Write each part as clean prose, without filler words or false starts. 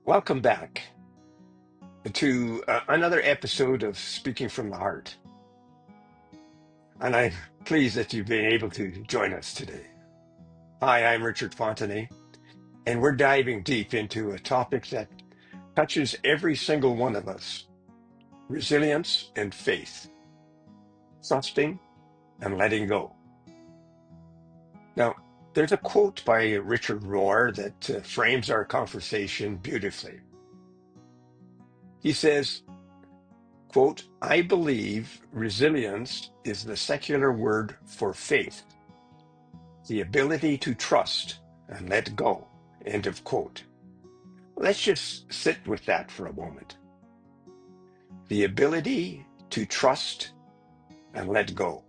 Welcome back to another episode of Speaking from the Heart. And I'm pleased that you've been able to join us today. Hi, I'm Richard Fontenay, and we're diving deep into a topic that touches every single one of us: resilience and faith, trusting and letting go. Now, there's a quote by Richard Rohr that frames our conversation beautifully. He says, quote, "I believe resilience is the secular word for faith, the ability to trust and let go." End of quote. Let's just sit with that for a moment. The ability to trust and let go.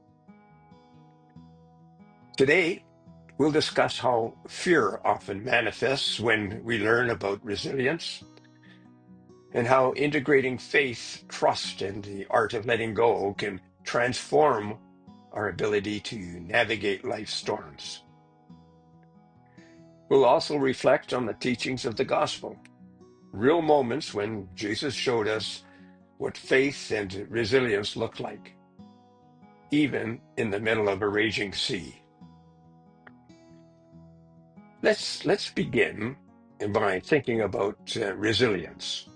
Today, we'll discuss how fear often manifests when we learn about resilience, and how integrating faith, trust, and the art of letting go can transform our ability to navigate life's storms. We'll also reflect on the teachings of the gospel, real moments when Jesus showed us what faith and resilience look like, even in the middle of a raging sea. Let's begin by thinking about resilience.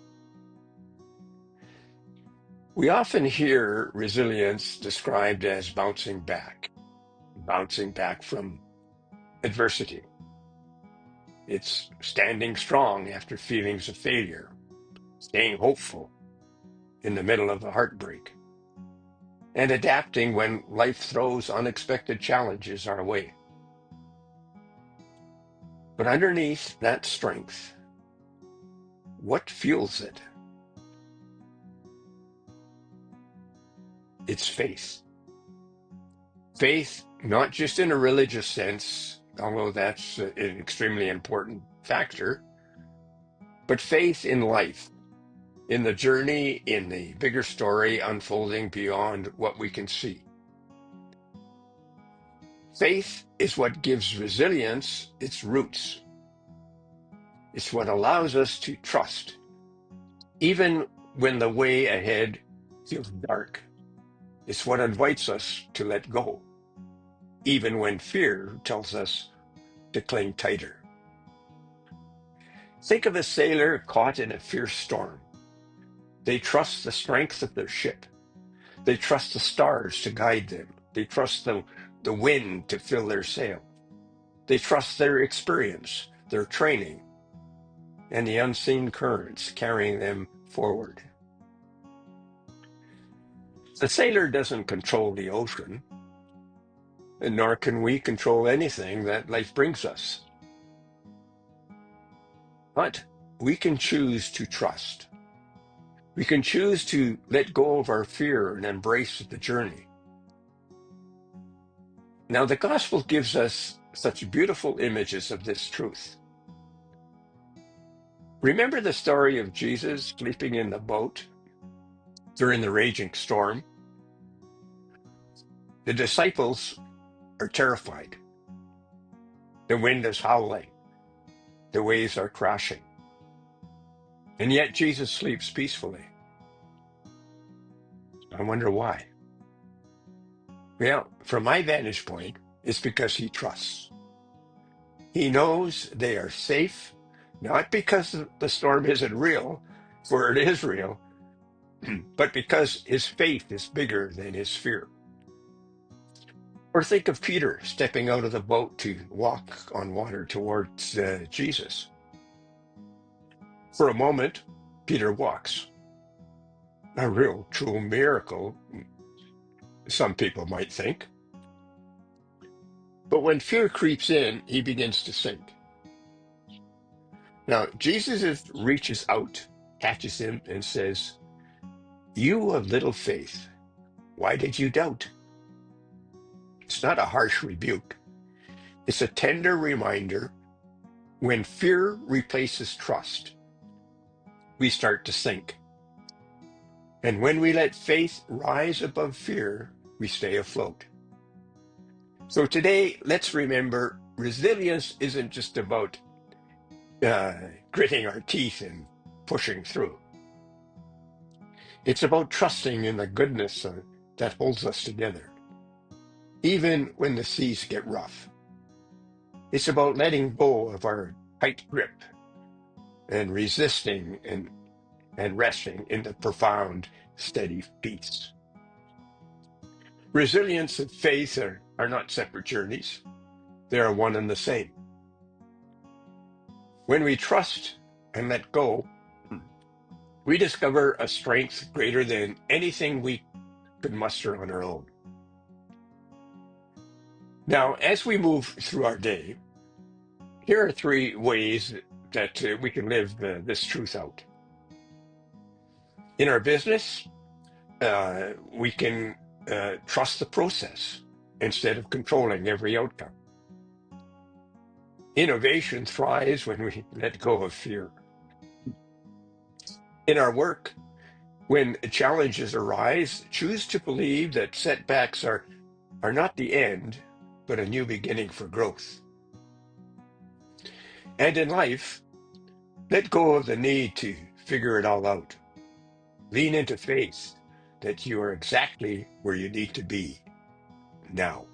We often hear resilience described as bouncing back from adversity. It's standing strong after feelings of failure, staying hopeful in the middle of a heartbreak, and adapting when life throws unexpected challenges our way. But underneath that strength, what fuels it? It's faith. Faith, not just in a religious sense, although that's an extremely important factor, but faith in life, in the journey, in the bigger story unfolding beyond what we can see. Faith is what gives resilience its roots. It's what allows us to trust, even when the way ahead feels dark. It's what invites us to let go, even when fear tells us to cling tighter. Think of a sailor caught in a fierce storm. They trust the strength of their ship. They trust the stars to guide them. They trust the wind to fill their sail. They trust their experience, their training, and the unseen currents carrying them forward. The sailor doesn't control the ocean, and nor can we control anything that life brings us. But we can choose to trust. We can choose to let go of our fear and embrace the journey. Now, the gospel gives us such beautiful images of this truth. Remember the story of Jesus sleeping in the boat during the raging storm? The disciples are terrified. The wind is howling. The waves are crashing. And yet Jesus sleeps peacefully. I wonder why. Well, from my vantage point, it's because he trusts. He knows they are safe, not because the storm isn't real, for it is real, but because his faith is bigger than his fear. Or think of Peter stepping out of the boat to walk on water towards Jesus. For a moment, Peter walks. A real, true miracle, some people might think. But when fear creeps in, he begins to sink. Now, reaches out, catches him, and says, "You of little faith, why did you doubt?" It's not a harsh rebuke. It's a tender reminder. When fear replaces trust, we start to sink. And when we let faith rise above fear, we stay afloat. So today, let's remember resilience isn't just about uh, gritting our teeth and pushing through. It's about trusting in the goodness that holds us together, even when the seas get rough. It's about letting go of our tight grip and resisting and resting in the profound, steady peace. Resilience and faith are not separate journeys. They are one and the same. When we trust and let go, we discover a strength greater than anything we could muster on our own. Now, as we move through our day, here are three ways that we can live this truth out. In our business, we can trust the process instead of controlling every outcome. Innovation thrives when we let go of fear. In our work, when challenges arise, choose to believe that setbacks are not the end, but a new beginning for growth. And in life, let go of the need to figure it all out. Lean into faith that you are exactly where you need to be now.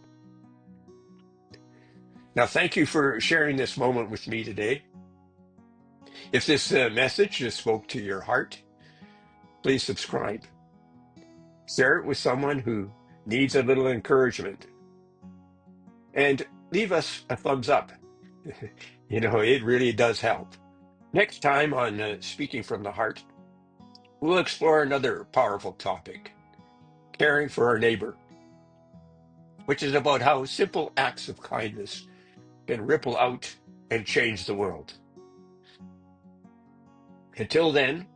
Now, thank you for sharing this moment with me today. If this message just spoke to your heart, please subscribe. Share it with someone who needs a little encouragement. And leave us a thumbs up. It really does help. Next time on Speaking from the Heart, we'll explore another powerful topic, caring for our neighbor, which is about how simple acts of kindness can ripple out and change the world. Until then,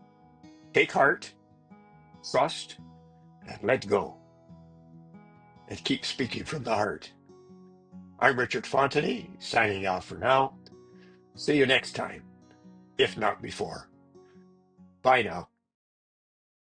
take heart, trust, and let go, and keep speaking from the heart. I'm Richard Fontenay, signing off for now. See you next time, if not before. Bye now.